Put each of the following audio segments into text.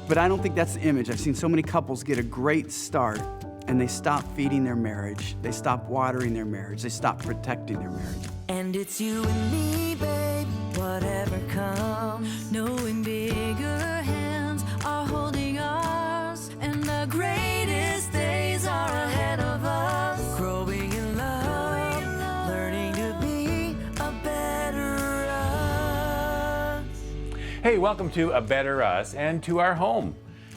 But I don't think that's the image. I've seen so many couples get a great start and they stop feeding their marriage, they stop watering their marriage, they stop protecting their marriage. And it's you and me, babe, whatever comes. Knowing bigger hands are holding us, and the greatest days are ahead of us. Growing in love, learning to be a better us. Hey, welcome to A Better Us and to our home.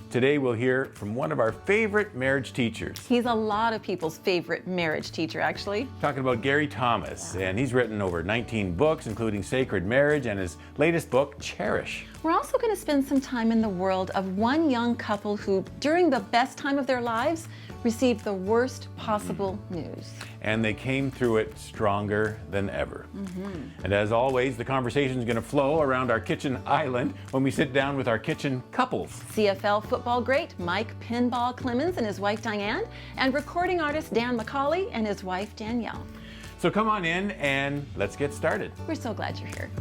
Today we'll hear from one of our favorite marriage teachers. He's a lot of people's favorite marriage teacher, actually. Talking about Gary Thomas, and he's written over 19 books, including Sacred Marriage and his latest book, Cherish. We're also going to spend some time in the world of one young couple who, during the best time of their lives, received the worst possible news. And they came through it stronger than ever. And as always, the conversation is going to flow around our kitchen island when we sit down with our kitchen couples. CFL football great Mike Pinball Clemens and his wife Diane, and recording artist Dan McCauley and his wife Danielle. So come on in and let's get started. We're so glad you're here.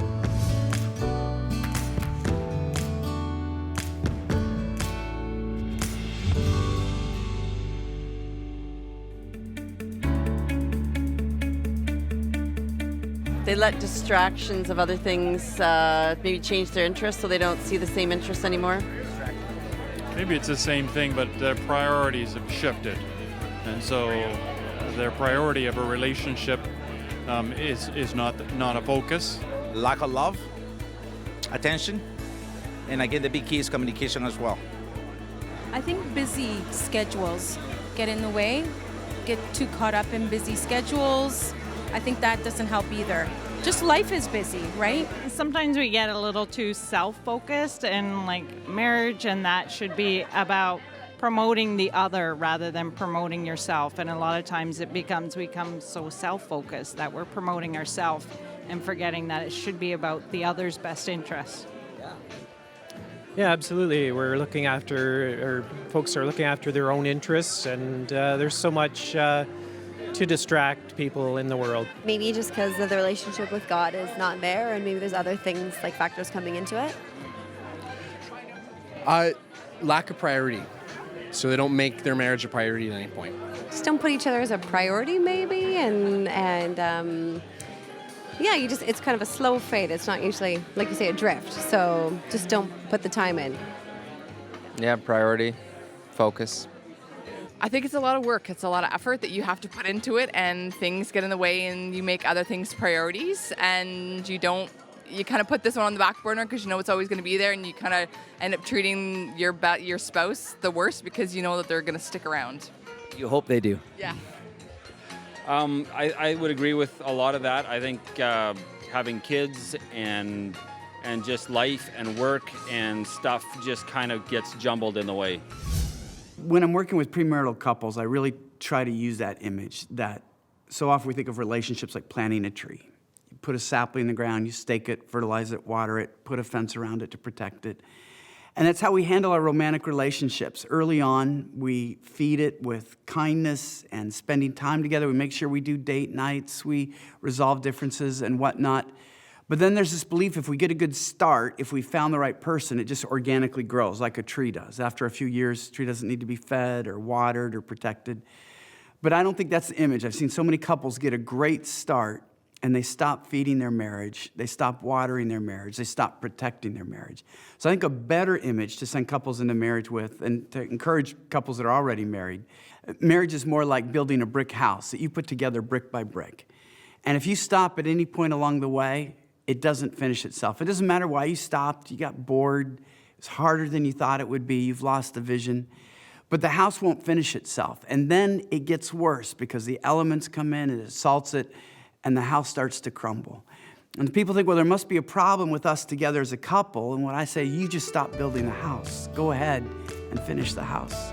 They let distractions of other things maybe change their interest so they don't see the same interest anymore. Maybe it's the same thing, but their priorities have shifted. And so their priority of a relationship is not a focus. Lack of love, attention, and again, the big key is communication as well. I think busy schedules get in the way, get too caught up in busy schedules. I think that doesn't help either. Just life is busy, right? Sometimes we get a little too self-focused, and like marriage and that should be about promoting the other rather than promoting yourself. And a lot of times we become so self-focused that we're promoting ourselves and forgetting that it should be about the other's best interests. Yeah, absolutely. We're looking after, or folks are looking after their own interests, and there's so much to distract people in the world. Maybe just because the relationship with God is not there, and maybe there's other things like factors coming into it. Lack of priority. So they don't make their marriage a priority at any point. Just don't put each other as a priority, maybe, and yeah, it's kind of a slow fade. It's not usually, like you say, a drift. So just don't put the time in. Yeah, priority, focus. I think it's a lot of work. It's a lot of effort that you have to put into it, and things get in the way, and you make other things priorities, and you kind of put this one on the back burner because you know it's always going to be there, and you kind of end up treating your spouse the worst because you know that they're going to stick around. You hope they do. Yeah. I would agree with a lot of that. I think having kids and just life and work and stuff just kind of gets jumbled in the way. When I'm working with premarital couples, I really try to use that image that so often we think of relationships like planting a tree. You put a sapling in the ground, you stake it, fertilize it, water it, put a fence around it to protect it. And that's how we handle our romantic relationships. Early on, we feed it with kindness and spending time together. We make sure we do date nights, we resolve differences and whatnot. But then there's this belief if we get a good start, if we found the right person, it just organically grows like a tree does. After a few years, the tree doesn't need to be fed or watered or protected. But I don't think that's the image. I've seen so many couples get a great start and they stop feeding their marriage, they stop watering their marriage, they stop protecting their marriage. So I think a better image to send couples into marriage with and to encourage couples that are already married, marriage is more like building a brick house that you put together brick by brick. And if you stop at any point along the way, it doesn't finish itself. It doesn't matter why you stopped, you got bored, it's harder than you thought it would be, you've lost the vision. But the house won't finish itself. And then it gets worse because the elements come in and it assaults it, and the house starts to crumble. And people think, well, there must be a problem with us together as a couple. And when I say, you just stop building the house. Go ahead and finish the house.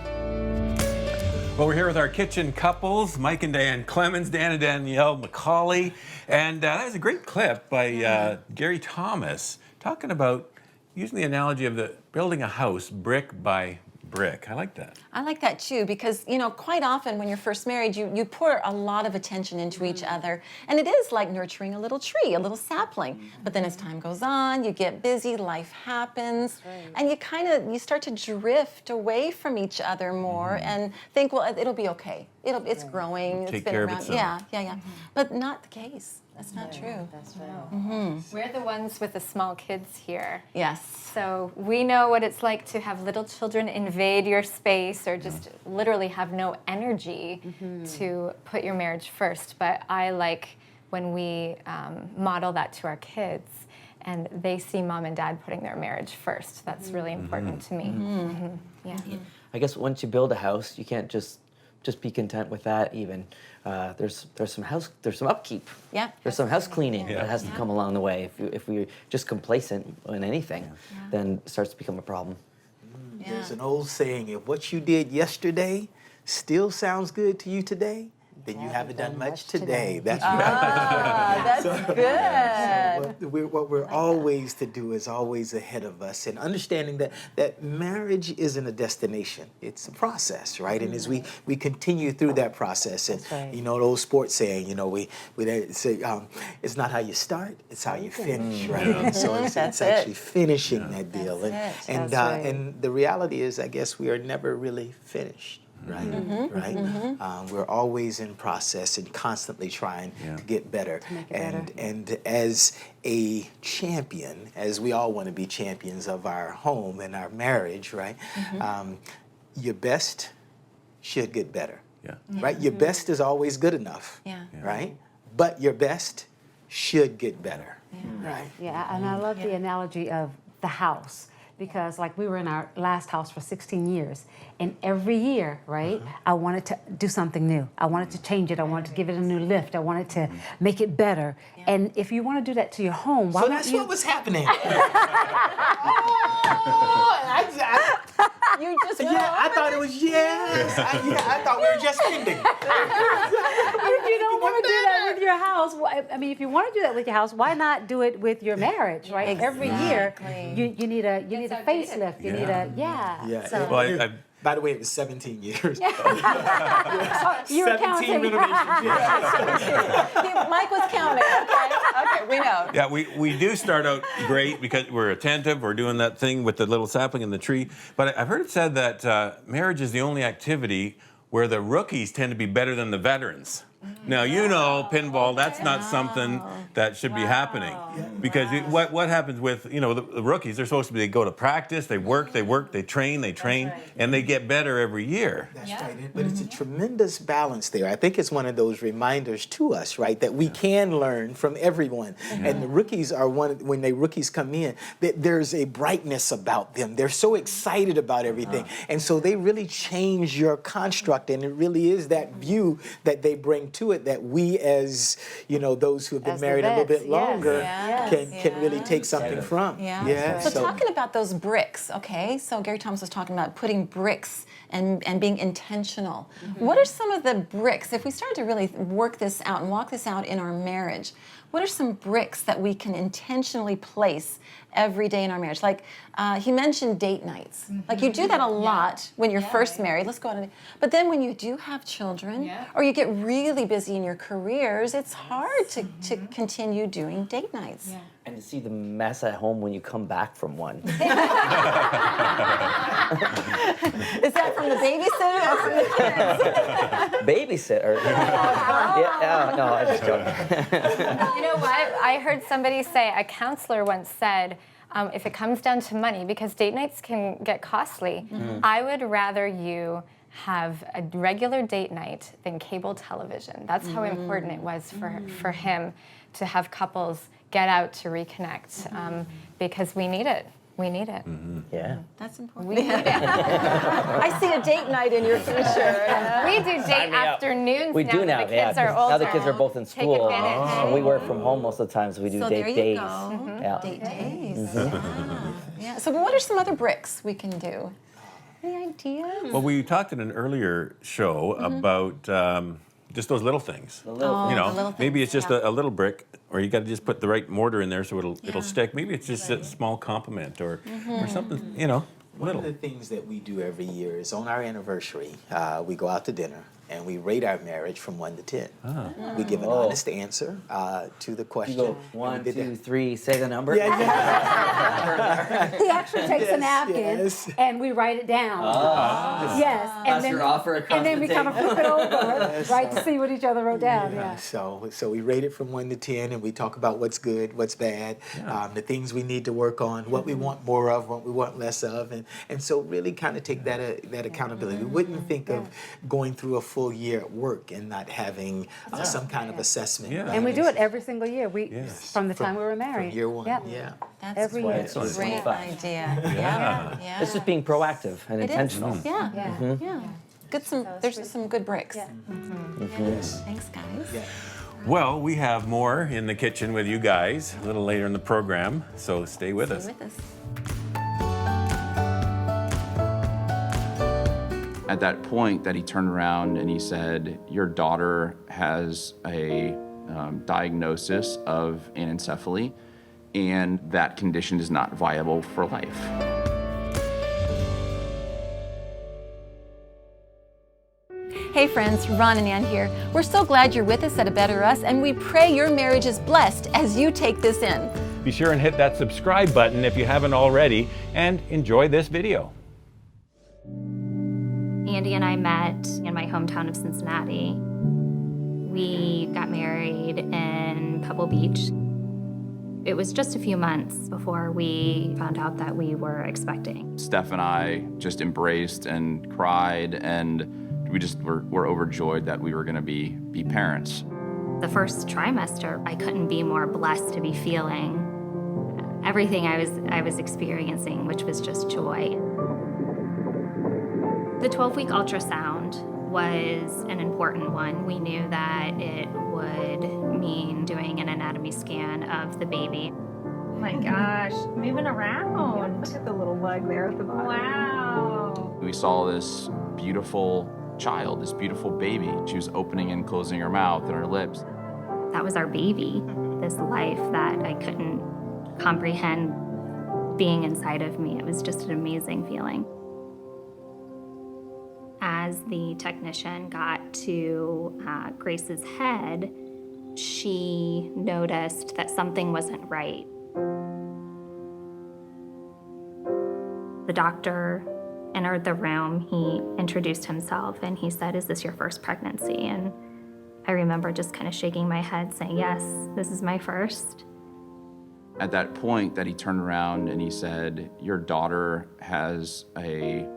Well, we're here with our kitchen couples, Mike and Diane Clemens, Dan and Danielle McCauley. And that was a great clip by Gary Thomas talking about using the analogy of building a house brick by brick. I like that. I like that too because, you know, quite often when you're first married, you pour a lot of attention into each other. And it is like nurturing a little tree, a little sapling. But then as time goes on, you get busy, life happens, and you start to drift away from each other more and think, well, it'll be okay. It's growing, it's Take been care of around. itself. Yeah. But not the case. That's not true. That's right. We're the ones with the small kids here. Yes. So we know what it's like to have little children invade your space or just literally have no energy to put your marriage first. But I like when we model that to our kids and they see mom and dad putting their marriage first. That's really important to me. Yeah. I guess once you build a house, you can't just be content with that even. There's some upkeep. Yeah. There's some house cleaning that has to come along the way. If we're just complacent in anything, then it starts to become a problem. There's an old saying, if what you did yesterday still sounds good to you today, then you haven't done much today. That's right. That's good. What we're always to do is always ahead of us, and understanding that marriage isn't a destination; it's a process, right? And as we continue through that process, and you know the old sports saying, you know, we say it's not how you start, it's how you finish, right? And so it's actually finishing that deal, and the reality is, I guess we are never really finished. Right. We're always in process and constantly trying to get better. And as a champion, as we all want to be champions of our home and our marriage, right? Your best should get better. Right. Your best is always good enough. Right. But your best should get better. Right. Yeah, and I love the analogy of the house. Because like we were in our last house for 16 years, and every year, right, I wanted to do something new. I wanted to change it. I wanted to give it a new lift. I wanted to make it better. And if you want to do that to your home, why so don't that's you? what was happening. You just I thought it was I thought we were just ending. If you don't want to do that with your house, I mean, if you want to do that with your house, why not do it with your marriage, right? Every year, you need a facelift. You need a So, Well, by the way, it was 17 years. you were 17 counting. Mike was counting. Okay, we know. Yeah, we do start out great because we're attentive. We're doing that thing with the little sapling in the tree. But I've heard it said that marriage is the only activity where the rookies tend to be better than the veterans. Now, you know, pinball, that's not something that should be happening. Because what happens with, you know, the rookies, they're supposed to be, they go to practice, they work, they train, and they get better every year. That's right. But it's a tremendous balance there. I think it's one of those reminders to us, right, that we can learn from everyone. And the rookies are when the rookies come in, there's a brightness about them. They're so excited about everything. And so they really change your construct, and it really is that view that they bring to it that we, as you know, those who have been married a little bit longer, can really take something from. So talking about those bricks, okay? So Gary Thomas was talking about putting bricks and being intentional. What are some of the bricks, if we start to really work this out and walk this out in our marriage, what are some bricks that we can intentionally place every day in our marriage? Like he mentioned date nights. Like you do that a lot when you're first married. Let's go on. But then when you do have children or you get really busy in your careers, it's hard to continue doing date nights. And to see the mess at home when you come back from one. Is that from the babysitter or from the kids? Babysitter. No, I'm just joking. You know what? I heard somebody say, a counselor once said, if it comes down to money, because date nights can get costly, I would rather you have a regular date night than cable television. That's how important it was for him to have couples get out to reconnect, because we need it. We need it. Yeah. That's important. We need it. I see a date night in your future. We do date afternoons We now do that now, the kids are older. Now the kids are both in Take school. advantage. And we work from home most of the time, so we do So date there you days. go. Yeah. Date days. Yeah. So what are some other bricks we can do? Any ideas? Well, we talked in an earlier show about just those little things. The little you know, the little maybe it's things, just a little brick, or you got to just put the right mortar in there so it'll stick. Maybe it's just a small compliment or something. You know. One of the things that we do every year is on our anniversary, we go out to dinner and we rate our marriage from 1 to 10. We give an honest answer to the question. You go 1, 2, 3, say the number. He actually takes a napkin and we write it down. Yes, and That's then your offer across and then the we kind of table. flip it over, right, to see what each other wrote down. Yeah. So we rate it from 1 to 10, and we talk about what's good, what's bad, the things we need to work on, what we want more of, what we want less of, and so really kind of take that accountability. We wouldn't think of going through a full year at work and not having some kind of assessment. And we do it every single year. From the time we were married. From year one. Yep. Yeah. That's every year. a great idea. Yeah. It's just being proactive and It is. intentional. Yeah. Mhm. Yeah. There's some good bricks. Thanks, guys. Well, we have more in the kitchen with you guys a little later in the program, so stay with us. At that point that he turned around and he said, your daughter has a diagnosis of anencephaly, and that condition is not viable for life. Hey friends, Ron and Ann here. We're so glad you're with us at A Better Us, and we pray your marriage is blessed as you take this in. Be sure and hit that subscribe button if you haven't already, and enjoy this video. Andy and I met in my hometown of Cincinnati. We got married in Pebble Beach. It was just a few months before we found out that we were expecting. Steph and I just embraced and cried, and we just were overjoyed that we were going to be parents. The first trimester, I couldn't be more blessed to be feeling everything I was experiencing, which was just joy. The 12-week ultrasound was an important one. We knew that it would mean doing an anatomy scan of the baby. Oh my gosh, moving around. Look at the little lug there at the bottom. Wow. We saw this beautiful child, this beautiful baby. She was opening and closing her mouth and her lips. That was our baby, this life that I couldn't comprehend being inside of me. It was just an amazing feeling. As the technician got to Grace's head, she noticed that something wasn't right. The doctor entered the room. He introduced himself and he said, "Is this your first pregnancy?" And I remember just kind of shaking my head saying, "Yes, this is my first." At that point that he turned around and he said, your daughter has a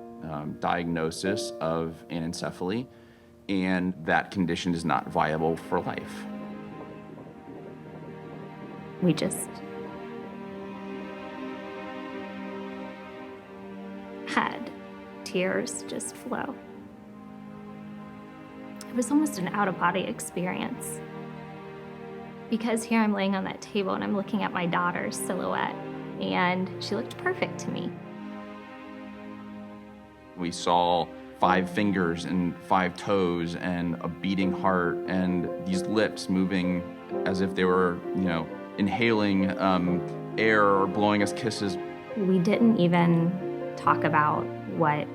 diagnosis of anencephaly, and that condition is not viable for life. We just had tears just flow. It was almost an out-of-body experience. Because here I'm laying on that table and I'm looking at my daughter's silhouette, and she looked perfect to me. We saw 5 fingers and 5 toes and a beating heart and these lips moving as if they were, inhaling air or blowing us kisses. We didn't even talk about what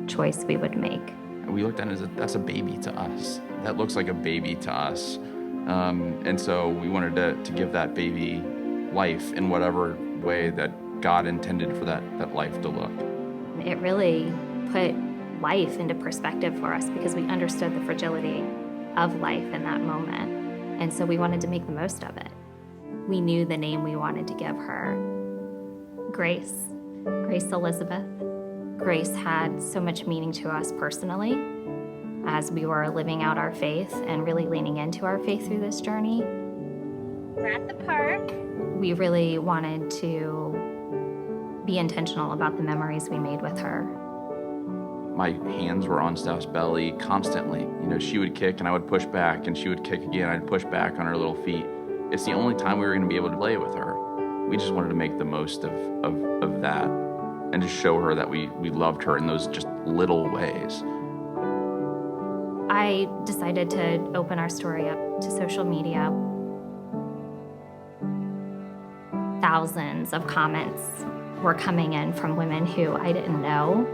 choice we would make. We looked at it as that's a baby to us. That looks like a baby to us. And so we wanted to give that baby life in whatever way that God intended for that life to look. It really put life into perspective for us because we understood the fragility of life in that moment. And so we wanted to make the most of it. We knew the name we wanted to give her. Grace Elizabeth. Grace had so much meaning to us personally as we were living out our faith and really leaning into our faith through this journey. We're at the park. We really wanted to be intentional about the memories we made with her. My hands were on Steph's belly constantly. She would kick and I would push back, and she would kick again. I'd push back on her little feet. It's the only time we were going to be able to play with her. We just wanted to make the most of that and just show her that we loved her in those just little ways. I decided to open our story up to social media. Thousands of comments were coming in from women who I didn't know.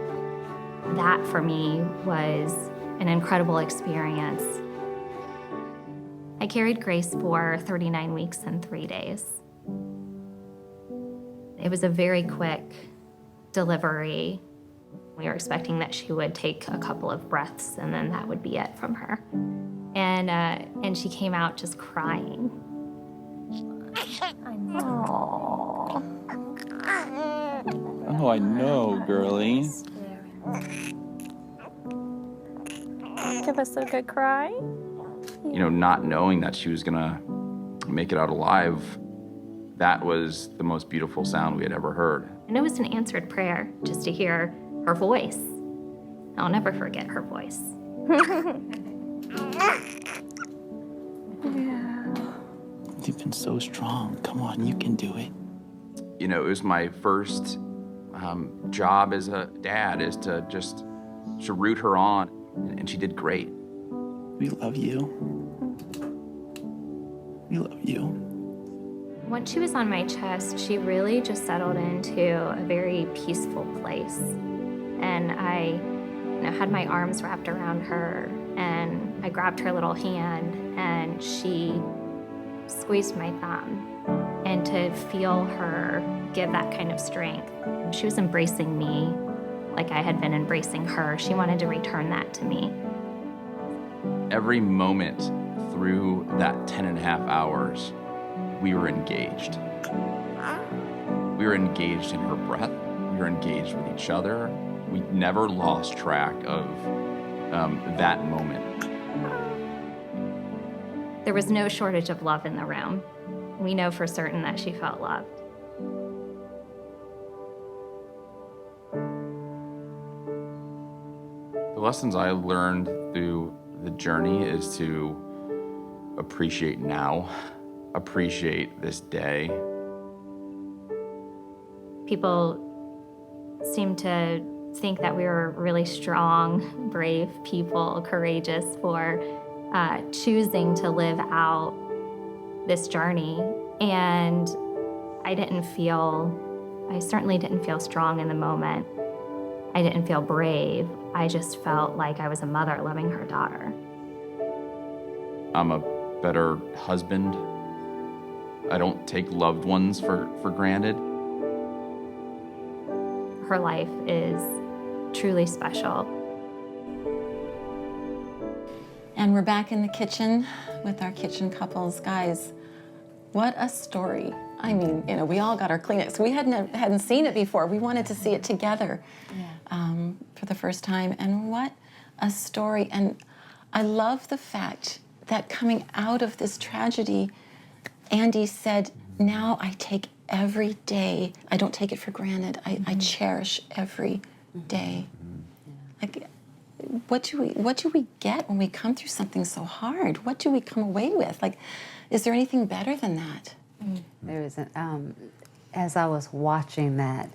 That for me was an incredible experience. I carried Grace for 39 weeks and 3 days. It was a very quick delivery. We were expecting that she would take a couple of breaths and then that would be it from her. And she came out just crying. Oh, I know, girlie. Give us a good cry. You know, not knowing that she was gonna make it out alive, that was the most beautiful sound we had ever heard. And it was an answered prayer just to hear her voice. I'll never forget her voice. You've been so strong. Come on, you can do it. You know, it was my first job as a dad, is to just to root her on, and she did great. We love you. We love you. Once she was on my chest, she really just settled into a very peaceful place. And I had my arms wrapped around her, and I grabbed her little hand, and she squeezed my thumb. And to feel her give that kind of strength, she was embracing me like I had been embracing her. She wanted to return that to me. Every moment through that 10 and a half hours, we were engaged. We were engaged in her breath. We were engaged with each other. We never lost track of that moment. There was no shortage of love in the room. We know for certain that she felt loved. The lessons I learned through the journey is to appreciate now, appreciate this day. People seem to think that we were really strong, brave people, courageous for choosing to live out this journey. And I certainly didn't feel strong in the moment. I didn't feel brave. I just felt like I was a mother loving her daughter. I'm a better husband. I don't take loved ones for granted. Her life is truly special. And we're back in the kitchen with our kitchen couples. Guys, what a story. I mean, we all got our Kleenex. We hadn't seen it before. We wanted to see it together for the first time. And what a story. And I love the fact that coming out of this tragedy, Andy said, now I take every day, I don't take it for granted. I cherish every day. Like, what do we get when we come through something so hard? What do we come away with? Like, is there anything better than that? There isn't. As I was watching that,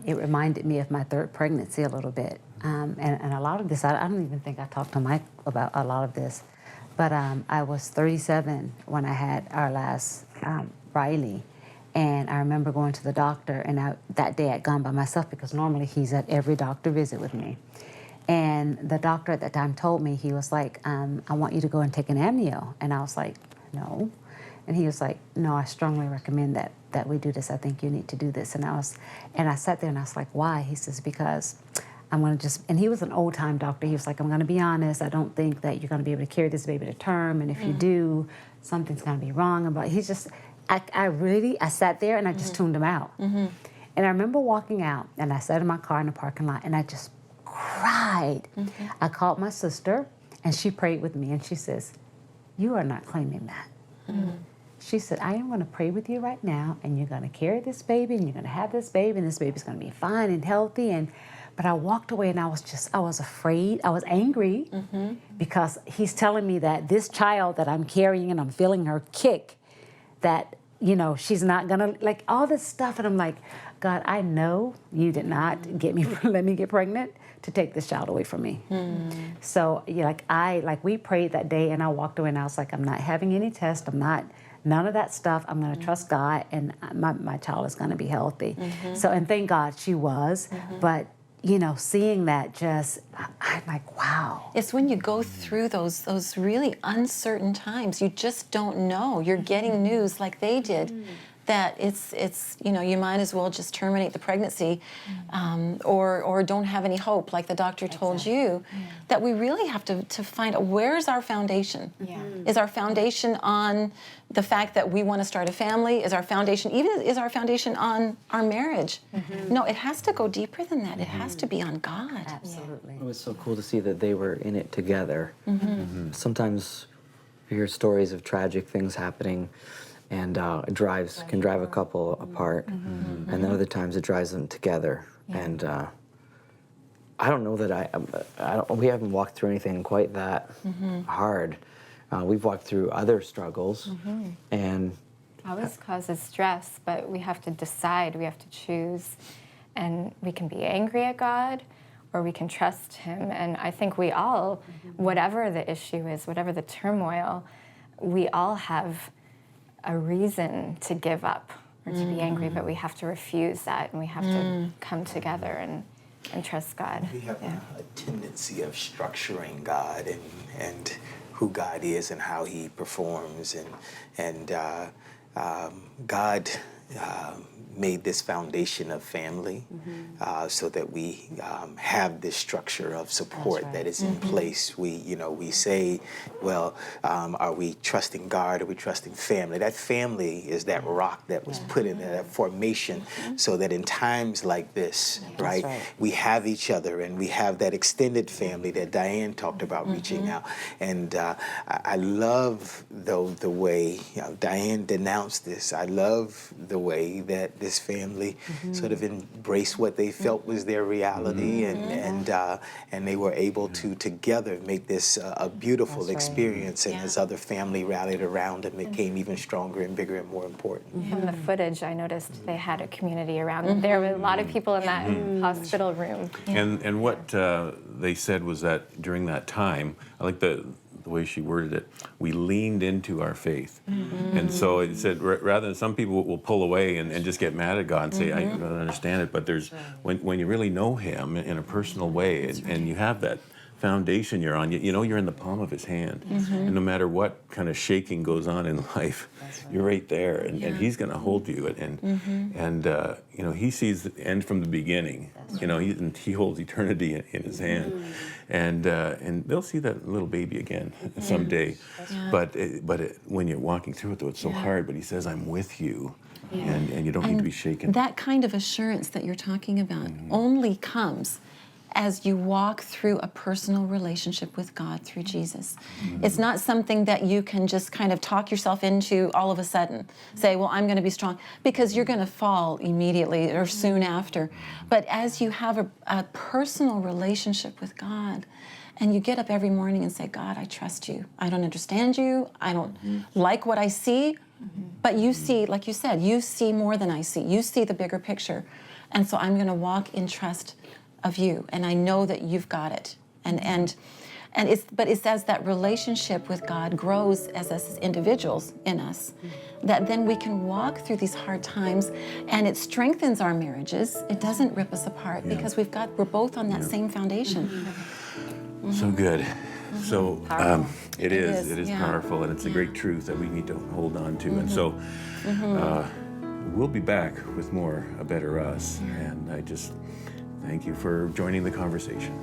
it reminded me of my third pregnancy a little bit. And a lot of this, I don't even think I talked to Mike about a lot of this, but I was 37 when I had our last Riley. And I remember going to the doctor, and that day I'd gone by myself because normally he's at every doctor visit with me. And the doctor at that time told me, he was like, I want you to go and take an amnio. And I was like, no. And he was like, no, I strongly recommend that we do this. I think you need to do this. And I sat there and I was like, why? He says, because I'm going to just, and he was an old time doctor. He was like, I'm going to be honest. I don't think that you're going to be able to carry this baby to term. And if you do, something's going to be wrong. But he's just, I sat there and I just tuned him out. And I remember walking out and I sat in my car in the parking lot and I just cried. I called my sister and she prayed with me and she says, you are not claiming that. She said, I am going to pray with you right now and you're going to carry this baby and you're going to have this baby and this baby's going to be fine and healthy. But I walked away and I was afraid. I was angry because he's telling me that this child that I'm carrying and I'm feeling her kick, that, she's not gonna, like all this stuff. And I'm like, God, I know you did not let me get pregnant to take this child away from me. So we prayed that day and I walked away and I was like, I'm not having any tests. I'm not none of that stuff. I'm going to trust God, and my child is going to be healthy. So, and thank God she was. But you know, seeing that, just I'm like, wow. It's when you go through those really uncertain times, you just don't know. You're getting news like they did, that it's you know, you might as well just terminate the pregnancy, or don't have any hope, like the doctor told you. That we really have to find out, where's our foundation? Is our foundation on the fact that we want to start a family? Is our foundation on our marriage? No, it has to go deeper than that. It has to be on God. Absolutely. It was so cool to see that they were in it together. Sometimes you hear stories of tragic things happening, and it can drive a couple apart, and then other times it drives them together. And I don't know that we haven't walked through anything quite that hard. We've walked through other struggles, and Always causes stress, but we have to decide, we have to choose, and we can be angry at God, or we can trust Him. And I think we all, whatever the issue is, whatever the turmoil, we all have a reason to give up or to be angry, but we have to refuse that, and we have to come together and trust God. We have a tendency of structuring God and who God is and how He performs, and God made this foundation of family so that we have this structure of support that is in place. We say, well, are we trusting God? Are we trusting family? That family is that rock that was put in that formation so that in times like this, right, we have each other, and we have that extended family that Diane talked about reaching out. And I love, though, the way Diane denounced this. I love the way that this family sort of embraced what they felt was their reality, and they were able to together make this a beautiful experience. And as other family rallied around them, it became even stronger and bigger and more important. From the footage, I noticed they had a community around them. There were a lot of people in that hospital room. And what they said was that during that time, I like the way she worded it, we leaned into our faith. And so it said, rather than some people will pull away and just get mad at God and say, I don't understand it, but there's when you really know Him in a personal way, and you have that foundation you're on, you know you're in the palm of His hand. And no matter what kind of shaking goes on in life, you're right there, and He's going to hold you. And you know, He sees the end from the beginning. You know, He holds eternity in His hand. And they'll see that little baby again someday. But when you're walking through it, though, it's so hard. But He says, I'm with you, and you don't need to be shaken. That kind of assurance that you're talking about only comes as you walk through a personal relationship with God through Jesus. It's not something that you can just kind of talk yourself into all of a sudden. Say, well, I'm going to be strong, because you're going to fall immediately or soon after. But as you have a personal relationship with God, and you get up every morning and say, God, I trust you. I don't understand you. I don't like what I see. But you see, like you said, you see more than I see. You see the bigger picture. And so I'm going to walk in trust of you, and I know that you've got it. And it's as that relationship with God grows as individuals in us, that then we can walk through these hard times, and it strengthens our marriages. It doesn't rip us apart because we're both on that same foundation. So good. So it is powerful, and it's a great truth that we need to hold on to. And so we'll be back with more A Better Us, and I just thank you for joining the conversation.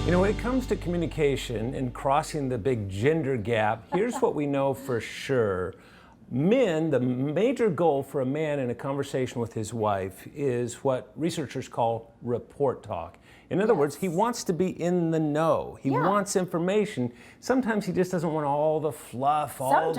You know, when it comes to communication and crossing the big gender gap, here's what we know for sure. Men, the major goal for a man in a conversation with his wife is what researchers call report talk. In other words, he wants to be in the know. He wants information. Sometimes he just doesn't want all the fluff, all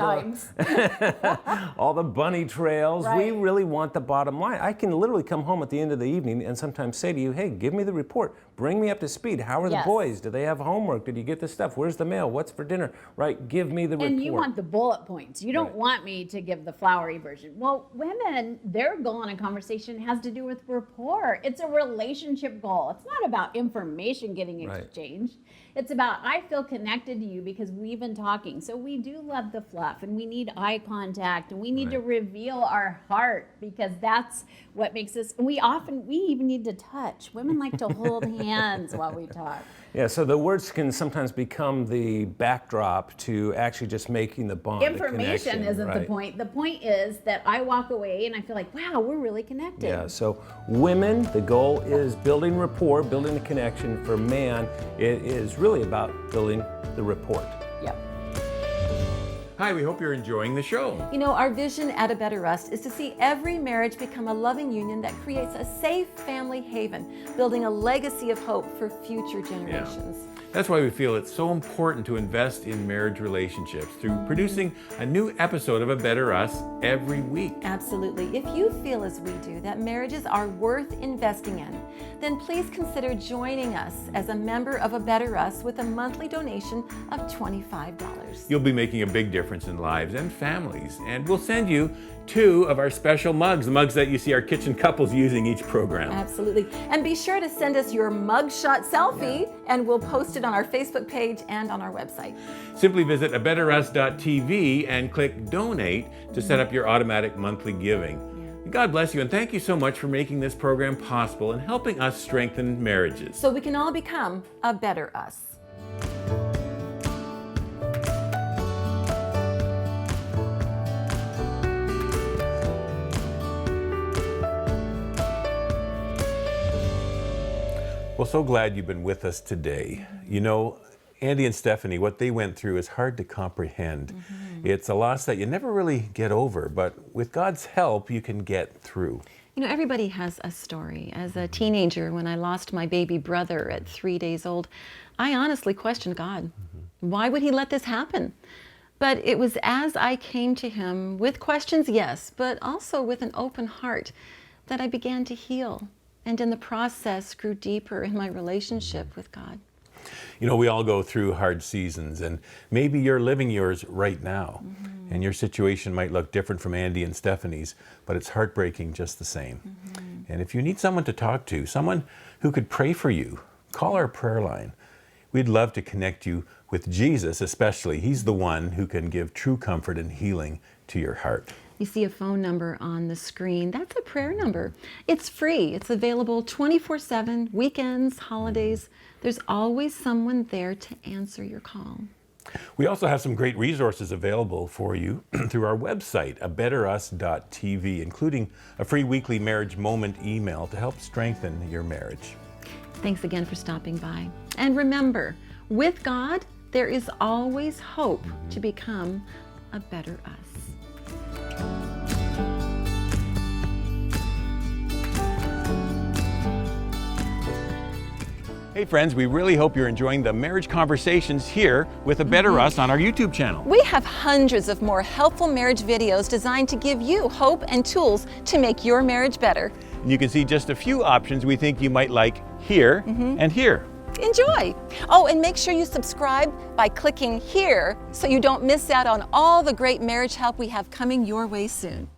the bunny trails. We really want the bottom line. I can literally come home at the end of the evening and sometimes say to you, hey, give me the report. Bring me up to speed. How are the boys? Do they have homework? Did you get the stuff? Where's the mail? What's for dinner? Right? Give me the report. And you want the bullet points. You don't want me to give the flowery version. Well, women, their goal in a conversation has to do with rapport. It's a relationship goal. It's not about information getting exchanged. It's about, I feel connected to you because we've been talking. So we do love the fluff, and we need eye contact, and we need to reveal our heart, because that's what makes us, we even need to touch. Women like to hold hands while we talk. Yeah, so the words can sometimes become the backdrop to actually just making the bond. Information isn't the point. The point is that I walk away and I feel like, wow, we're really connected. Yeah, so women, the goal is building rapport, building a connection. For man, it is really about building the report. Yep. Hi, we hope you're enjoying the show. You know, our vision at A Better Us is to see every marriage become a loving union that creates a safe family haven, building a legacy of hope for future generations. That's why we feel it's so important to invest in marriage relationships through producing a new episode of A Better Us every week. Absolutely. If you feel as we do that marriages are worth investing in, then please consider joining us as a member of A Better Us with a monthly donation of $25. You'll be making a big difference in lives and families, and we'll send you 2 of our special mugs, the mugs that you see our kitchen couples using each program. Absolutely. And be sure to send us your mugshot selfie, and we'll post it on our Facebook page and on our website. Simply visit abetterus.tv and click donate to set up your automatic monthly giving. God bless you, and thank you so much for making this program possible and helping us strengthen marriages. So we can all become a better us. Well, so glad you've been with us today. You know, Andy and Stephanie, what they went through is hard to comprehend. It's a loss that you never really get over, but with God's help, you can get through. You know, everybody has a story. As a teenager, when I lost my baby brother at 3 days old, I honestly questioned God. Why would he let this happen? But it was as I came to him with questions, yes, but also with an open heart, that I began to heal. And in the process, grew deeper in my relationship with God. You know, we all go through hard seasons, and maybe you're living yours right now. And your situation might look different from Andy and Stephanie's, but it's heartbreaking just the same. And if you need someone to talk to, someone who could pray for you, call our prayer line. We'd love to connect you with Jesus, especially. He's the one who can give true comfort and healing to your heart. You see a phone number on the screen. That's a prayer number. It's free. It's available 24/7, weekends, holidays. There's always someone there to answer your call. We also have some great resources available for you through our website, abetterus.tv, including a free weekly marriage moment email to help strengthen your marriage. Thanks again for stopping by. And remember, with God, there is always hope to become a better us. Hey friends, we really hope you're enjoying the marriage conversations here with A Better Us on our YouTube channel. We have hundreds of more helpful marriage videos designed to give you hope and tools to make your marriage better. You can see just a few options we think you might like here and here. Enjoy! Oh, and make sure you subscribe by clicking here so you don't miss out on all the great marriage help we have coming your way soon.